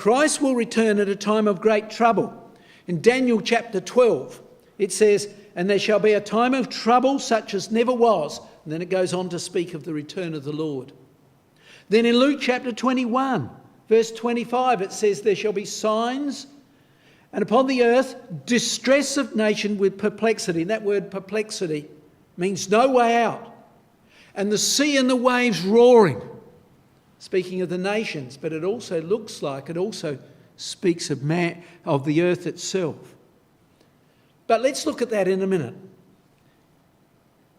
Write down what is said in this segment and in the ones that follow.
Christ will return at a time of great trouble. In Daniel chapter 12, it says, "And there shall be a time of trouble such as never was." And then it goes on to speak of the return of the Lord. Then in Luke chapter 21, verse 25, it says, "There shall be signs, and upon the earth distress of nation with perplexity." And that word perplexity means no way out. "And the sea and the waves roaring." Speaking of the nations, but it also speaks of the earth itself. But let's look at that in a minute.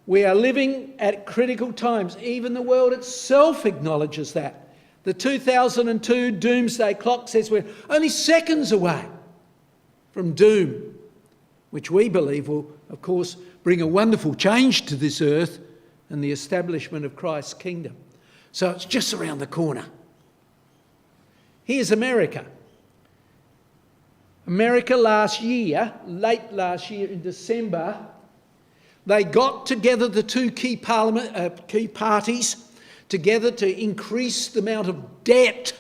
We are living at critical times. Even the world itself acknowledges that. The 2002 Doomsday clock says we're only seconds away from doom, which we believe will, of course, bring a wonderful change to this earth and the establishment of Christ's kingdom. So it's just around the corner. Here's America. America late last year in December, they got together, the two key parties, together to increase the amount of debt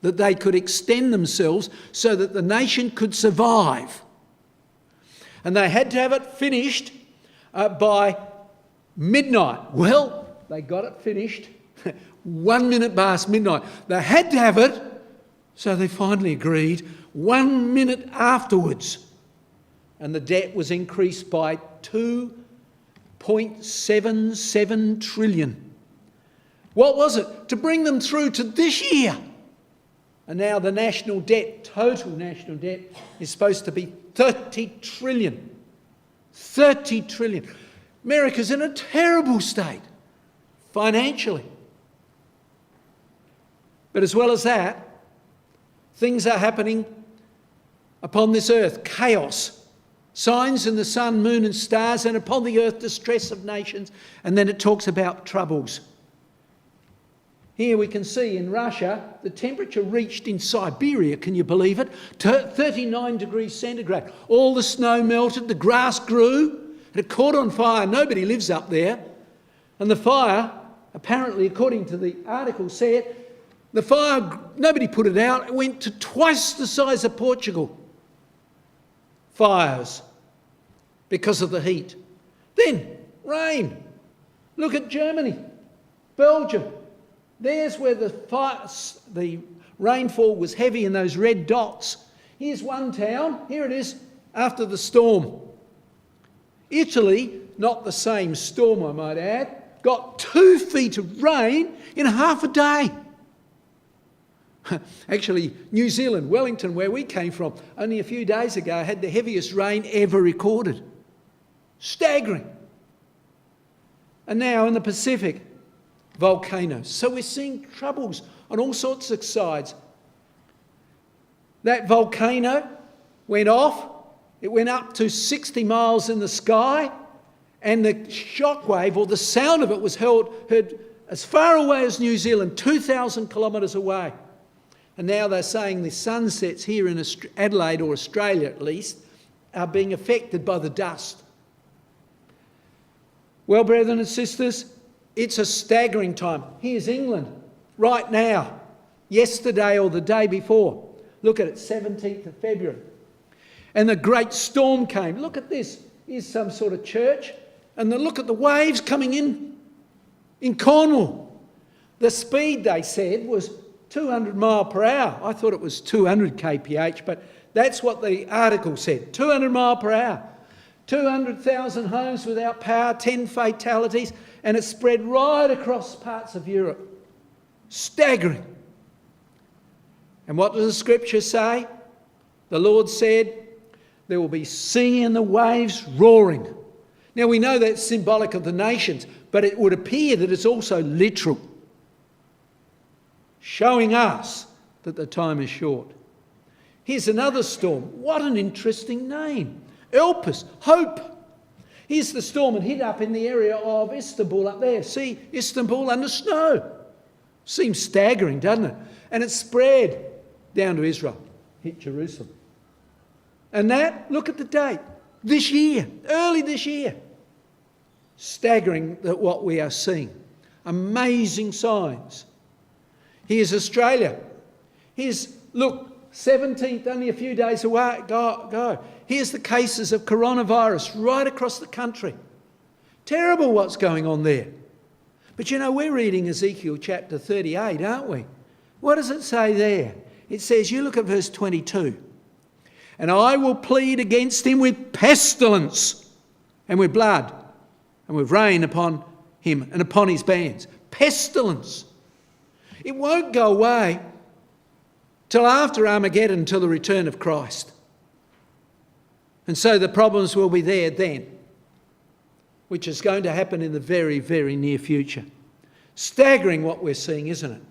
that they could extend themselves so that the nation could survive. And they had to have it finished by midnight. Well, they got it finished 1 minute past midnight. They had to have it, so they finally agreed 1 minute afterwards. And the debt was increased by 2.77 trillion. What was it? To bring them through to this year. And now the national debt, total national debt, is supposed to be 30 trillion. 30 trillion. America's in a terrible state, financially. But as well as that, things are happening upon this earth. Chaos. Signs in the sun, moon and stars, and upon the earth distress of nations. And then it talks about troubles. Here we can see in Russia, the temperature reached in Siberia, can you believe it? 39 degrees centigrade. All the snow melted, the grass grew, it caught on fire. Nobody lives up there. And the fire, apparently, according to the article said, the fire, nobody put it out. It went to twice the size of Portugal. Fires because of the heat. Then rain. Look at Germany, Belgium. There's where the rainfall was heavy in those red dots. Here's one town. Here it is after the storm. Italy, not the same storm I might add, got 2 feet of rain in half a day. Actually, New Zealand, Wellington, where we came from, only a few days ago had the heaviest rain ever recorded. Staggering. And now in the Pacific, volcanoes. So we're seeing troubles on all sorts of sides. That volcano went off. It went up to 60 miles in the sky, and the shockwave, or the sound of it, was heard as far away as New Zealand, 2,000 kilometres away. And now they're saying the sunsets here in Adelaide, or Australia at least, are being affected by the dust. Well, brethren and sisters, it's a staggering time. Here's England right now, yesterday or the day before. Look at it, 17th of February. And the great storm came. Look at this. Here's some sort of church. And look at the waves coming in Cornwall. The speed, they said, was 200 mile per hour. I thought it was 200 kph, but that's what the article said. 200 mile per hour. 200,000 homes without power, 10 fatalities, and it spread right across parts of Europe. Staggering. And what does the scripture say? The Lord said, there will be sea and the waves roaring. Now we know that's symbolic of the nations, but it would appear that it's also literal, showing us that the time is short. Here's another storm. What an interesting name. Elpis, hope. Here's the storm. It hit up in the area of Istanbul up there. See, Istanbul under snow. Seems staggering, doesn't it? And it spread down to Israel, hit Jerusalem. And that, look at the date, this year, early this year. Staggering that what we are seeing. Amazing signs. Here's Australia. Here's, look, 17th, only a few days away. Go. Here's the cases of coronavirus right across the country. Terrible what's going on there. But you know, we're reading Ezekiel chapter 38, aren't we? What does it say there? It says, you look at verse 22. And I will plead against him with pestilence and with blood and with rain upon him and upon his bands. Pestilence. It won't go away till after Armageddon, till the return of Christ. And so the problems will be there then, which is going to happen in the very, very near future. Staggering what we're seeing, isn't it?